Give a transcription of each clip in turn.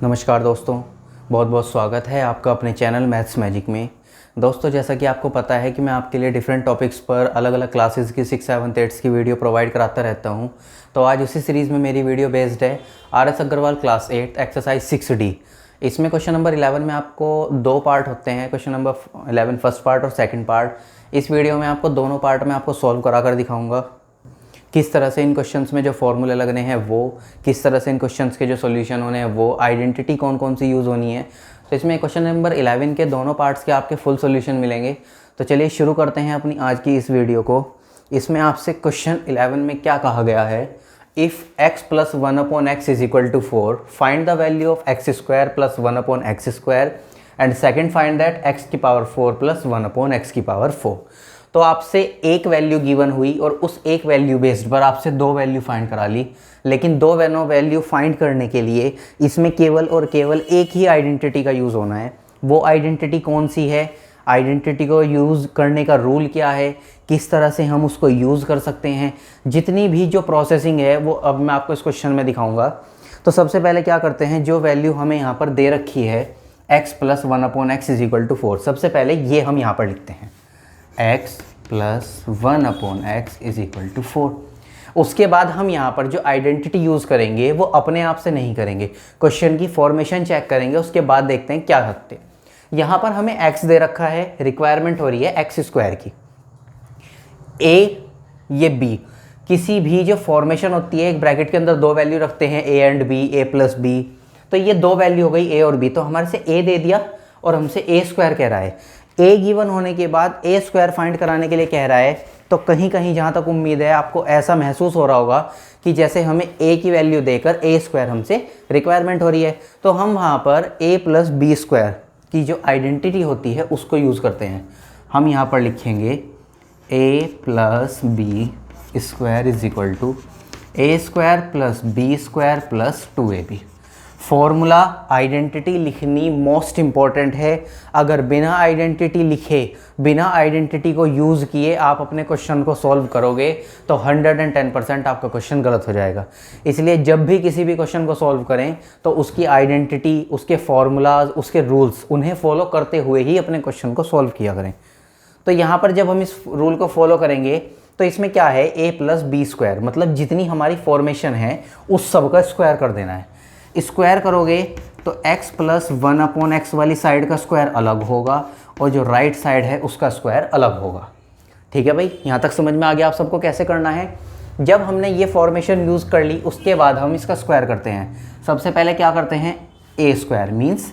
नमस्कार दोस्तों, बहुत बहुत स्वागत है आपका अपने चैनल मैथ्स मैजिक में। दोस्तों, जैसा कि आपको पता है कि मैं आपके लिए डिफरेंट टॉपिक्स पर अलग अलग क्लासेस की 6, 7, 8 की वीडियो प्रोवाइड कराता रहता हूं। तो आज उसी सीरीज़ में मेरी वीडियो बेस्ड है RS Agarwal class 8 exercise 6D। इसमें क्वेश्चन नंबर 11 में आपको 2 पार्ट होते हैं। क्वेश्चन नंबर 11 फर्स्ट पार्ट और सेकेंड पार्ट। इस वीडियो में आपको दोनों पार्ट में आपको सॉल्व करा कर दिखाऊँगा किस तरह से इन क्वेश्चंस में जो फॉर्मूले लगने हैं वो, किस तरह से इन क्वेश्चंस के जो सॉल्यूशन होने हैं वो, आइडेंटिटी कौन कौन सी यूज़ होनी है। तो इसमें क्वेश्चन नंबर 11 के दोनों पार्ट्स के आपके फुल सॉल्यूशन मिलेंगे। तो चलिए शुरू करते हैं अपनी आज की इस वीडियो को। इसमें आपसे क्वेश्चन 11 में क्या कहा गया है, if x + 1/x = 4 find the value of x² + 1/x² and second find that x⁴ + 1/x⁴। तो आपसे एक वैल्यू गिवन हुई और उस एक वैल्यू बेस्ड पर आपसे 2 वैल्यू फाइंड करा ली। लेकिन 2 वैल्यू फाइंड करने के लिए इसमें केवल और केवल एक ही आइडेंटिटी का यूज़ होना है। वो आइडेंटिटी कौन सी है, आइडेंटिटी को यूज़ करने का रूल क्या है, किस तरह से हम उसको यूज़ कर सकते हैं, जितनी भी जो प्रोसेसिंग है वो अब मैं आपको इस क्वेश्चन में दिखाऊंगा। तो सबसे पहले क्या करते हैं, जो वैल्यू हमें यहाँ पर दे रखी है x + 1/x = 4, सबसे पहले ये हम यहाँ पर लिखते हैं x + 1/x = 4। उसके बाद हम यहाँ पर जो आइडेंटिटी यूज़ करेंगे वो अपने आप से नहीं करेंगे, क्वेश्चन की फॉर्मेशन चेक करेंगे, उसके बाद देखते हैं क्या करते हैं। यहाँ पर हमें x दे रखा है, रिक्वायरमेंट हो रही है x² की। a ये b, किसी भी जो फॉर्मेशन होती है एक ब्रैकेट के अंदर 2 वैल्यू रखते हैं a and b, a + b। तो ये 2 वैल्यू हो गई a और b, तो हमारे से a दे दिया और हमसे a² कह रहा है। a गिवन होने के बाद a² फाइंड कराने के लिए कह रहा है। तो कहीं कहीं जहाँ तक उम्मीद है आपको ऐसा महसूस हो रहा होगा कि जैसे हमें a की वैल्यू देकर a² हमसे रिक्वायरमेंट हो रही है। तो हम वहाँ पर a + b² की जो आइडेंटिटी होती है उसको यूज़ करते हैं। हम यहाँ पर लिखेंगे a + b² = a² + b² + 2ab। Formula identity लिखनी मोस्ट इम्पॉर्टेंट है। अगर बिना आइडेंटिटी लिखे, बिना आइडेंटिटी को यूज़ किए आप अपने क्वेश्चन को सॉल्व करोगे तो 110% आपका क्वेश्चन गलत हो जाएगा। इसलिए जब भी किसी भी क्वेश्चन को सॉल्व करें तो उसकी आइडेंटिटी, उसके फॉर्मूलाज, उसके रूल्स, उन्हें फॉलो करते हुए ही अपने क्वेश्चन को सॉल्व किया करें। तो यहाँ पर जब हम इस रूल को फॉलो करेंगे तो इसमें क्या है, a + b², मतलब जितनी हमारी फॉर्मेशन है उस सब का स्क्वायर कर देना है। स्क्वायर करोगे तो x + 1/x वाली साइड का स्क्वायर अलग होगा और जो राइट साइड है उसका स्क्वायर अलग होगा। ठीक है भाई, यहाँ तक समझ में आ गया आप सबको कैसे करना है। जब हमने ये फॉर्मेशन यूज़ कर ली उसके बाद हम इसका स्क्वायर करते हैं। सबसे पहले क्या करते हैं, a² मीन्स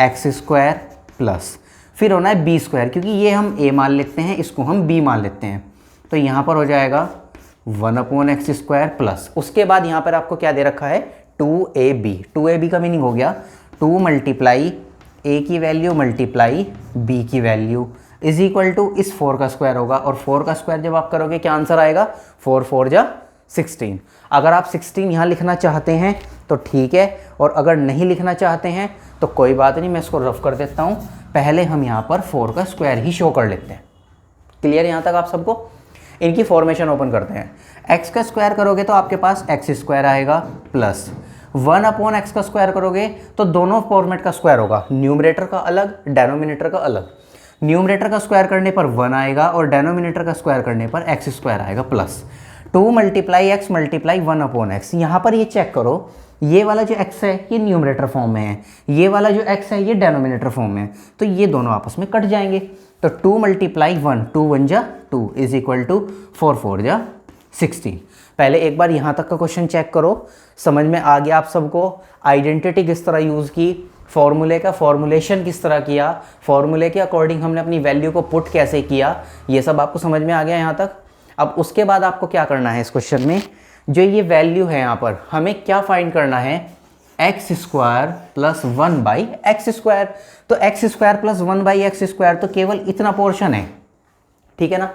x² प्लस, फिर होना है b², क्योंकि ये हम a मान लेते हैं, इसको हम b मान लेते हैं। तो यहाँ पर हो जाएगा 1/x² प्लस, उसके बाद यहाँ पर आपको क्या दे रखा है, 2ab। 2ab का मीनिंग हो गया 2 × a की वैल्यू मल्टीप्लाई b की वैल्यू इज इक्वल टू इस 4 का स्क्वायर होगा। और 4 का स्क्वायर जब आप करोगे क्या आंसर आएगा, 4 4 जा 16। अगर आप 16 यहाँ लिखना चाहते हैं तो ठीक है, और अगर नहीं लिखना चाहते हैं तो कोई बात नहीं, मैं इसको रफ कर देता हूँ। पहले हम यहाँ पर 4 का स्क्वायर ही शो कर लेते हैं। क्लियर यहाँ तक आप सबको। इनकी फॉर्मेशन ओपन करते हैं। x का स्क्वायर करोगे तो आपके पास x² आएगा प्लस 1/x का स्क्वायर करोगे तो दोनों फॉर्मेट का स्क्वायर होगा, न्यूमरेटर का अलग, डेनोमिनेटर का अलग। न्यूमरेटर का स्क्वायर करने पर 1 आएगा और डेनोमिनेटर का स्क्वायर करने पर x² आएगा प्लस 2 × x × 1/x। यहाँ पर ये चेक करो, ये वाला जो x है ये न्यूमरेटर फॉर्म में है, ये वाला जो x है ये डेनोमिनेटर फॉर्म में है, तो ये दोनों आपस में कट जाएंगे। तो 2 × 1, 2 1 जा 2 इज इक्वल टू 4 4 जा 16। पहले एक बार यहाँ तक का क्वेश्चन चेक करो, समझ में आ गया आप सबको आइडेंटिटी किस तरह यूज़ की, फॉर्मूले का फॉर्मुलेशन किस तरह किया, फॉर्मूले के अकॉर्डिंग हमने अपनी वैल्यू को पुट कैसे किया, ये सब आपको समझ में आ गया यहाँ तक। अब उसके बाद आपको क्या करना है, इस क्वेश्चन में जो ये वैल्यू है यहाँ पर हमें क्या फाइंड करना है, x² + 1/x²। तो x² + 1/x² तो केवल इतना पोर्शन है, ठीक है ना।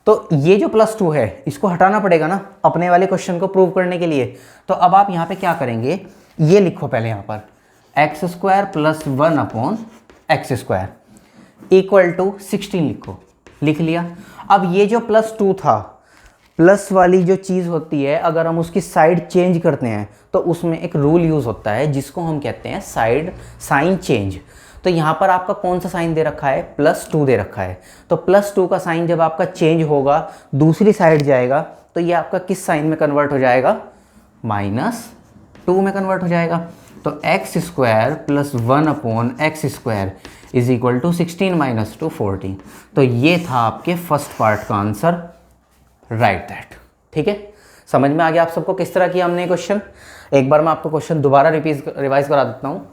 तो ये जो +2 है इसको हटाना पड़ेगा ना अपने वाले क्वेश्चन को प्रूव करने के लिए। तो अब आप यहाँ पे क्या करेंगे, ये लिखो पहले यहाँ पर x² + 1/x² = 16 लिखो, लिख लिया। अब ये जो +2 था प्लस वाली जो चीज़ होती है अगर हम उसकी साइड चेंज करते हैं तो उसमें एक रूल यूज़ होता है जिसको हम कहते हैं साइन चेंज। तो यहाँ पर आपका कौन सा साइन दे रखा है, +2 दे रखा है। तो +2 का साइन जब आपका चेंज होगा दूसरी साइड जाएगा तो ये आपका किस साइन में कन्वर्ट हो जाएगा, -2 में कन्वर्ट हो जाएगा। तो x² + 1/x² is equal to 16 - 2 14। तो ये था आपके फर्स्ट पार्ट का आंसर, राइट दैट। ठीक है, समझ में आ गया आप सबको किस तरह किया हमने क्वेश्चन। एक बार मैं आपको क्वेश्चन दोबारा रिवाइज करा देता हूँ।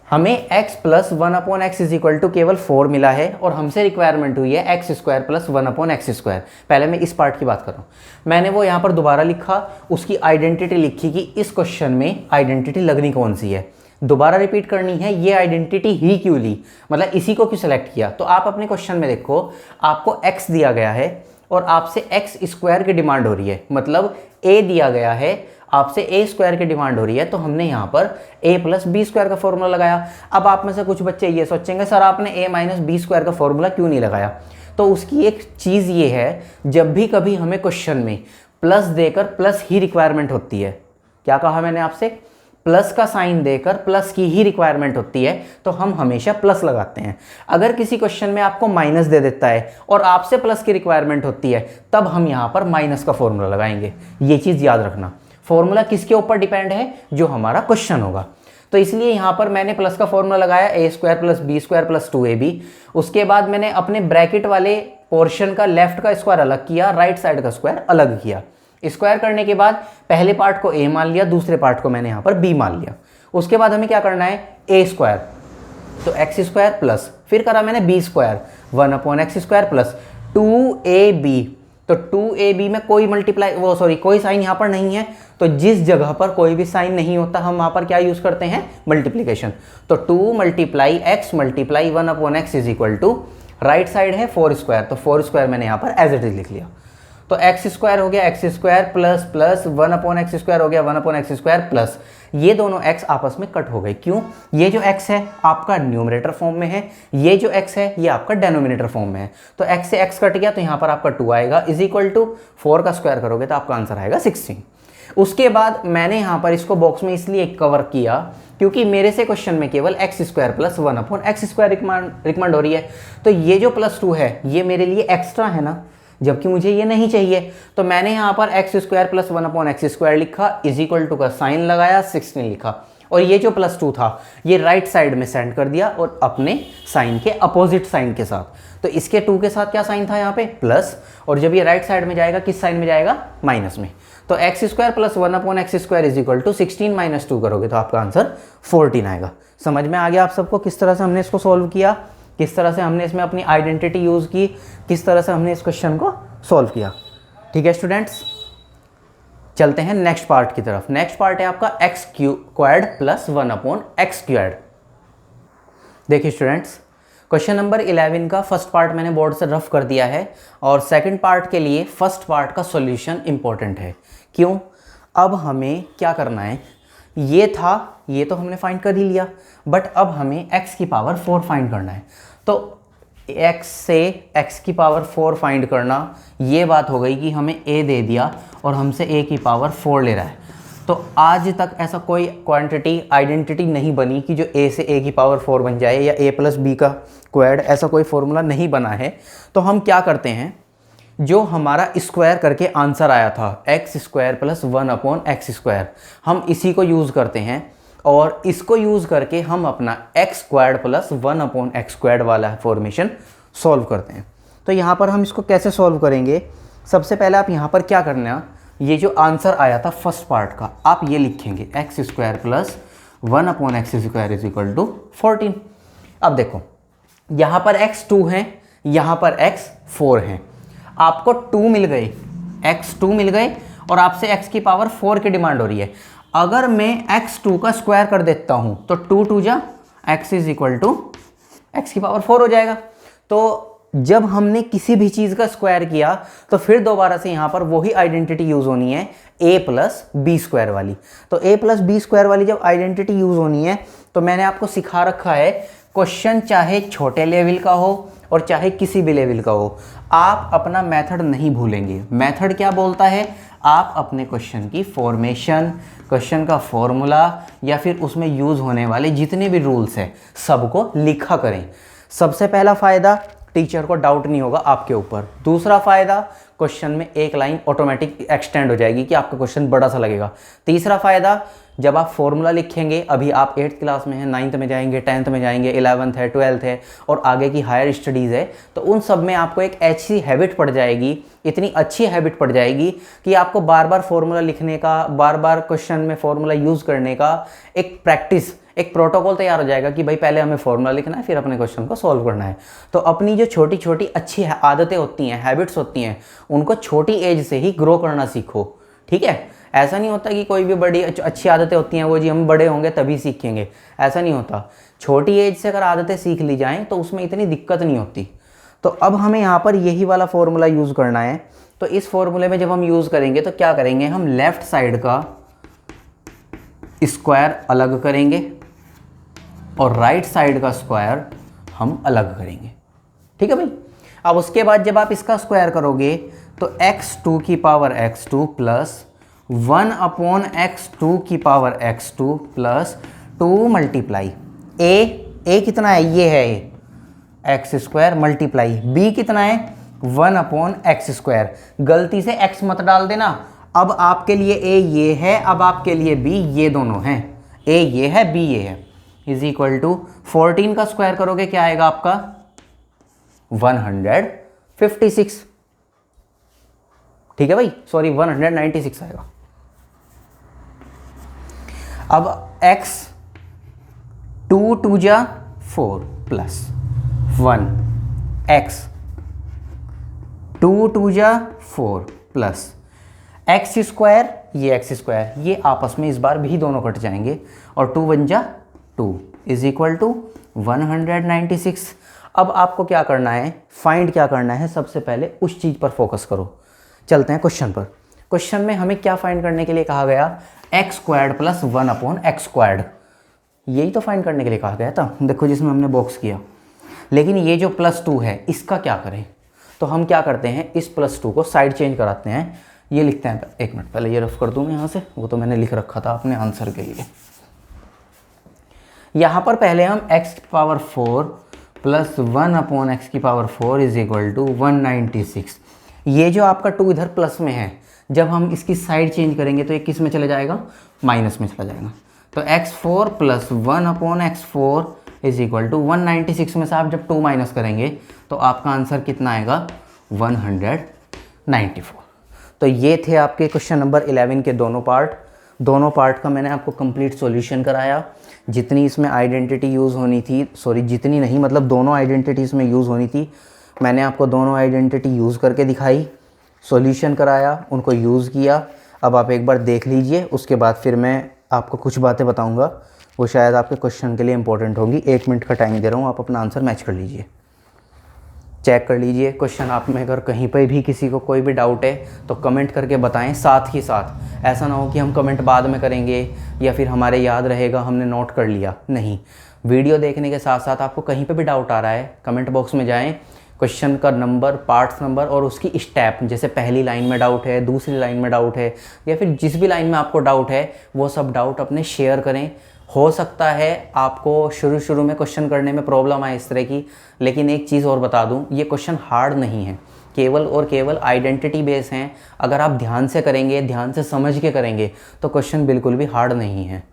हमें x + 1/x is equal to केवल 4 मिला है और हमसे रिक्वायरमेंट हुई है x² + 1/x²। पहले मैं इस पार्ट की बात कर रहा हूँ, मैंने वो यहाँ पर दोबारा लिखा, उसकी आइडेंटिटी लिखी कि इस क्वेश्चन में आइडेंटिटी लगनी कौन सी है, दोबारा रिपीट करनी है, ये आइडेंटिटी ही क्यों ली, मतलब इसी को क्यों सेलेक्ट किया। तो आप अपने क्वेश्चन में देखो, आपको x दिया गया है और आपसे x² की डिमांड हो रही है, मतलब a दिया गया है, आपसे a² की डिमांड हो रही है। तो हमने यहाँ पर a + b² का फॉर्मूला लगाया। अब आप में से कुछ बच्चे ये सोचेंगे सर आपने a - b² का फॉर्मूला क्यों नहीं लगाया। तो उसकी एक चीज़ ये है, जब भी कभी हमें क्वेश्चन में प्लस देकर प्लस ही रिक्वायरमेंट होती है, क्या कहा मैंने आपसे, प्लस का साइन देकर प्लस की ही रिक्वायरमेंट होती है, तो हम हमेशा प्लस लगाते हैं। अगर किसी क्वेश्चन में आपको माइनस दे देता है और आपसे प्लस की रिक्वायरमेंट होती है, तब हम यहाँ पर माइनस का फॉर्मूला लगाएंगे। ये चीज़ याद रखना, फॉर्मूला किसके ऊपर डिपेंड है, जो हमारा क्वेश्चन होगा। तो इसलिए यहाँ पर मैंने प्लस का फॉर्मूला लगाया a² + b² + 2ab। उसके बाद मैंने अपने ब्रैकेट वाले पोर्शन का लेफ्ट का स्क्वायर अलग किया, राइट साइड का स्क्वायर अलग किया। स्क्वायर करने के बाद पहले पार्ट को a मान लिया, दूसरे पार्ट को मैंने यहाँ पर b मान लिया। उसके बाद हमें क्या करना है, a², तो x² प्लस, फिर करा मैंने b² 1/x² प्लस 2ab। तो 2ab में कोई साइन यहाँ पर नहीं है, तो जिस जगह पर कोई भी साइन नहीं होता हम वहाँ पर क्या यूज़ करते हैं, मल्टीप्लिकेशन। तो 2 × x × 1/x is equal to, right side है 4², तो 4² मैंने यहाँ पर एज इट इज लिख लिया। तो x² हो गया x² प्लस 1/x² हो गया 1/x² प्लस, ये दोनों x आपस में कट हो गए। क्यों, ये जो x है आपका न्यूमरेटर फॉर्म में है, ये जो x है ये आपका डेनोमिनेटर फॉर्म में है। तो x से x कट गया तो यहाँ पर आपका 2 आएगा, इज इक्वल टू 4 का स्क्वायर करोगे तो आपका आंसर आएगा 16। उसके बाद मैंने यहाँ पर इसको बॉक्स में इसलिए कवर किया क्योंकि मेरे से क्वेश्चन में केवल x² + 1/x² रिकमेंड हो रही है। तो ये जो +2 है ये मेरे लिए एक्स्ट्रा है ना, जबकि मुझे ये नहीं चाहिए। तो मैंने यहाँ पर x² + 1/x² लिखा, इज इक्वल टू का साइन लगाया, 16 लिखा, और ये जो +2 था ये राइट साइड में सेंड कर दिया और अपने साइन के अपोजिट साइन के साथ। तो इसके 2 के साथ क्या साइन था यहाँ पे, प्लस, और जब ये राइट साइड में जाएगा किस साइन में जाएगा, माइनस में। तो x² + 1/x² is equal to 16 - 2 करोगे तो आपका आंसर 14 आएगा। समझ में आ गया आप सबको किस तरह से हमने इसको सॉल्व किया, किस तरह से हमने इसमें अपनी आइडेंटिटी यूज़ की, किस तरह से हमने इस क्वेश्चन को सॉल्व किया। ठीक है स्टूडेंट्स, चलते हैं नेक्स्ट पार्ट की तरफ। नेक्स्ट पार्ट है आपका x² + 1/x²। देखिए स्टूडेंट्स, क्वेश्चन नंबर 11 का फर्स्ट पार्ट मैंने बोर्ड से रफ कर दिया है और सेकंड पार्ट के लिए फर्स्ट पार्ट का सॉल्यूशन इंपॉर्टेंट है। क्यों, अब हमें क्या करना है, ये तो हमने फाइंड कर ही लिया, बट अब हमें x की पावर 4 फाइंड करना है। तो x से x की पावर 4 फाइंड करना, ये बात हो गई कि हमें a दे दिया और हमसे a की पावर 4 ले रहा है। तो आज तक ऐसा कोई क्वांटिटी आइडेंटिटी नहीं बनी कि जो a से a की पावर 4 बन जाए, या a + b का स्क्वायर्ड, ऐसा कोई फॉर्मूला नहीं बना है। तो हम क्या करते हैं, जो हमारा स्क्वायर करके आंसर आया था x² + 1/x², हम इसी को यूज़ करते हैं और इसको यूज़ करके हम अपना x² + 1/x² वाला फॉर्मेशन सॉल्व करते हैं। तो यहाँ पर हम इसको कैसे सॉल्व करेंगे, सबसे पहले आप यहाँ पर क्या करना, ये जो आंसर आया था फर्स्ट पार्ट का आप ये लिखेंगे x² + 1/x² is equal to 14। अब देखो यहाँ पर x2 है, यहाँ पर x4 है, आपको 2 मिल गए, x2 मिल गए और आपसे x की पावर 4 की डिमांड हो रही है। अगर मैं x2 का स्क्वायर कर देता हूँ तो 2 2 जा x is equal to x की पावर 4 हो जाएगा। तो जब हमने किसी भी चीज़ का स्क्वायर किया तो फिर दोबारा से यहाँ पर वही आइडेंटिटी यूज़ होनी है a + b² वाली। तो a + b² वाली जब आइडेंटिटी यूज़ होनी है तो मैंने आपको सिखा रखा है, क्वेश्चन चाहे छोटे लेवल का हो और चाहे किसी भी लेवल का हो, आप अपना मेथड नहीं भूलेंगे। मेथड क्या बोलता है, आप अपने क्वेश्चन की फॉर्मेशन, क्वेश्चन का फॉर्मूला या फिर उसमें यूज़ होने वाले जितने भी रूल्स हैं सबको लिखा करें। सबसे पहला फ़ायदा, टीचर को डाउट नहीं होगा आपके ऊपर। दूसरा फ़ायदा, क्वेश्चन में एक लाइन ऑटोमेटिक एक्सटेंड हो जाएगी कि आपका क्वेश्चन बड़ा सा लगेगा। तीसरा फ़ायदा, जब आप फॉर्मूला लिखेंगे, अभी आप 8th क्लास में हैं, 9th में जाएंगे, 10th में जाएंगे, 11th है, 12th है और आगे की हायर स्टडीज़ है, तो उन सब में आपको एक ऐसी हैबिट पड़ जाएगी, इतनी अच्छी हैबिट पड़ जाएगी कि आपको बार बार फॉर्मूला लिखने का, बार बार क्वेश्चन में फॉर्मूला यूज़ करने का एक प्रैक्टिस, एक प्रोटोकॉल तैयार हो जाएगा कि भाई पहले हमें फॉर्मूला लिखना है, फिर अपने क्वेश्चन को सॉल्व करना है। तो अपनी जो छोटी छोटी अच्छी आदतें होती हैं, हैबिट्स होती हैं, उनको छोटी एज से ही ग्रो करना सीखो। ठीक है, ऐसा नहीं होता कि कोई भी बड़ी अच्छी आदतें होती हैं वो जी हम बड़े होंगे तभी सीखेंगे, ऐसा नहीं होता। छोटी एज से अगर आदतें सीख ली जाएं तो उसमें इतनी दिक्कत नहीं होती। तो अब हमें यहाँ पर यही वाला फॉर्मूला यूज़ करना है। तो इस फॉर्मूले में जब हम यूज़ करेंगे तो क्या करेंगे, हम लेफ़्ट साइड का स्क्वायर अलग करेंगे और राइट साइड का स्क्वायर हम अलग करेंगे। ठीक है भाई। अब उसके बाद जब आप इसका स्क्वायर करोगे तो x2 की power x2 plus 1 upon x2 की power x2 plus 2 multiply a कितना है, ये है एक्स स्क्वायर मल्टीप्लाई b कितना है 1 अपॉन एक्स स्क्वायर। गलती से x मत डाल देना। अब आपके लिए a ये है, अब आपके लिए b ये दोनों हैं, a ये है b ये है, इज इक्वल टू 14 का स्क्वायर करोगे क्या आएगा आपका 156। ठीक है भाई, सॉरी 196 आएगा। अब x 2 2 जा 4 प्लस 1 x 2 2 जा 4 प्लस एक्स स्क्वायर, ये एक्स स्क्वायर, ये आपस में इस बार भी दोनों कट जाएंगे और 2 1 जा 2 इज इक्वल टू 196। अब आपको क्या करना है, फाइंड क्या करना है, सबसे पहले उस चीज़ पर फोकस करो। चलते हैं क्वेश्चन पर। क्वेश्चन में हमें क्या फाइंड करने के लिए कहा गया, x squared plus 1 upon x squared, यही तो फाइंड करने के लिए कहा गया था। देखो जिसमें हमने बॉक्स किया, लेकिन ये जो +2 है इसका क्या करें। तो हम क्या करते हैं, इस +2 को साइड चेंज कराते हैं, ये लिखते हैं। एक मिनट पहले ये रफ कर दूँ मैं यहाँ से, वो तो मैंने लिख रखा था अपने आंसर के लिए। यहाँ पर पहले हम x की पावर 4 प्लस 1 अपॉन एक्स की पावर 4 इज इक्वल टू 196। ये जो आपका 2 इधर प्लस में है, जब हम इसकी साइड चेंज करेंगे तो ये किस में चला जाएगा, माइनस में चला जाएगा। तो x4 plus 1 upon x4 is equal to 196 में से आप जब 2 माइनस करेंगे तो आपका आंसर कितना आएगा 194। तो ये थे आपके क्वेश्चन नंबर 11 के दोनों पार्ट का मैंने आपको कंप्लीट सॉल्यूशन कराया। जितनी इसमें आइडेंटिटी यूज़ होनी थी, सॉरी जितनी नहीं, मतलब दोनों आइडेंटिटी इसमें यूज़ होनी थी, मैंने आपको दोनों आइडेंटिटी यूज़ करके दिखाई, सॉल्यूशन कराया, उनको यूज़ किया। अब आप एक बार देख लीजिए, उसके बाद फिर मैं आपको कुछ बातें बताऊंगा, वो शायद आपके क्वेश्चन के लिए इंपॉर्टेंट होंगी। 1 मिनट का टाइम दे रहा हूँ, आप अपना आंसर मैच कर लीजिए, चेक कर लीजिए क्वेश्चन। आप में अगर कहीं पर भी किसी को कोई भी डाउट है तो कमेंट करके बताएं साथ ही साथ। ऐसा ना हो कि हम कमेंट बाद में करेंगे या फिर हमारे याद रहेगा हमने नोट कर लिया, नहीं। वीडियो देखने के साथ साथ आपको कहीं पे भी डाउट आ रहा है, कमेंट बॉक्स में जाएं, क्वेश्चन का नंबर, पार्ट्स नंबर और उसकी स्टेप, जैसे पहली लाइन में डाउट है, दूसरी लाइन में डाउट है, या फिर जिस भी लाइन में आपको डाउट है वो सब डाउट अपने शेयर करें। हो सकता है आपको शुरू में क्वेश्चन करने में प्रॉब्लम आए इस तरह की, लेकिन एक चीज़ और बता दूं, ये क्वेश्चन हार्ड नहीं है, केवल और केवल आइडेंटिटी बेस हैं। अगर आप ध्यान से करेंगे, ध्यान से समझ के करेंगे तो क्वेश्चन बिल्कुल भी हार्ड नहीं है।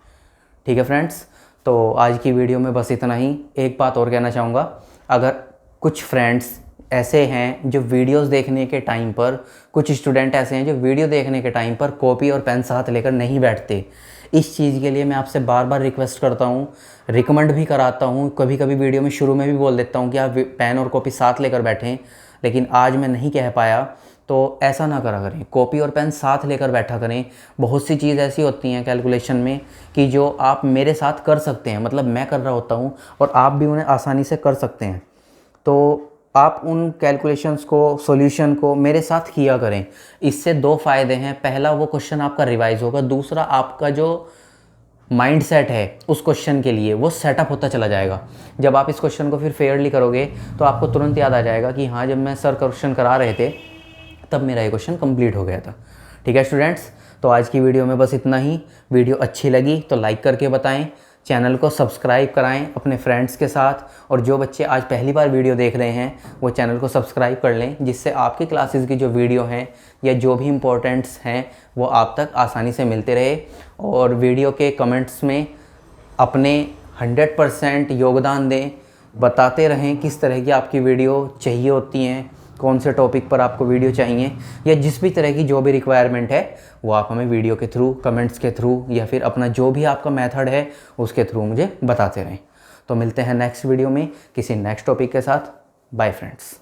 ठीक है फ्रेंड्स, तो आज की वीडियो में बस इतना ही। एक बात और कहना चाहूँगा, अगर कुछ फ्रेंड्स ऐसे हैं जो वीडियोस देखने के टाइम पर, कुछ स्टूडेंट ऐसे हैं जो वीडियो देखने के टाइम पर कॉपी और पेन साथ लेकर नहीं बैठते, इस चीज़ के लिए मैं आपसे बार बार रिक्वेस्ट करता हूँ, रिकमेंड भी कराता हूँ, कभी कभी वीडियो में शुरू में भी बोल देता हूँ कि आप पेन और कॉपी साथ लेकर बैठें, लेकिन आज मैं नहीं कह पाया। तो ऐसा ना करा करें, कॉपी और पेन साथ लेकर बैठा करें। बहुत सी चीज़ ऐसी होती हैं कैलकुलेशन में कि जो आप मेरे साथ कर सकते हैं, मतलब मैं कर रहा होता हूँ और आप भी उन्हें आसानी से कर सकते हैं। तो आप उन कैलकुलेशंस को, सॉल्यूशन को मेरे साथ किया करें। इससे 2 फ़ायदे हैं, पहला वो क्वेश्चन आपका रिवाइज होगा, दूसरा आपका जो माइंडसेट है उस क्वेश्चन के लिए वो सेटअप होता चला जाएगा। जब आप इस क्वेश्चन को फिर फेयरली करोगे तो आपको तुरंत याद आ जाएगा कि हाँ, जब मैं सर क्वेश्चन करा रहे थे तब मेरा ये क्वेश्चन कंप्लीट हो गया था। ठीक है स्टूडेंट्स, तो आज की वीडियो में बस इतना ही। वीडियो अच्छी लगी तो लाइक करके बताएं, चैनल को सब्सक्राइब कराएं अपने फ्रेंड्स के साथ, और जो बच्चे आज पहली बार वीडियो देख रहे हैं वो चैनल को सब्सक्राइब कर लें, जिससे आपकी क्लासेस की जो वीडियो हैं या जो भी इम्पोर्टेंट्स हैं वो आप तक आसानी से मिलते रहे। और वीडियो के कमेंट्स में अपने 100% योगदान दें, बताते रहें किस तरह की आपकी वीडियो चाहिए होती हैं, कौन से टॉपिक पर आपको वीडियो चाहिए, या जिस भी तरह की जो भी रिक्वायरमेंट है वो आप हमें वीडियो के थ्रू, कमेंट्स के थ्रू, या फिर अपना जो भी आपका मेथड है उसके थ्रू मुझे बताते रहें। तो मिलते हैं नेक्स्ट वीडियो में किसी नेक्स्ट टॉपिक के साथ। Bye friends.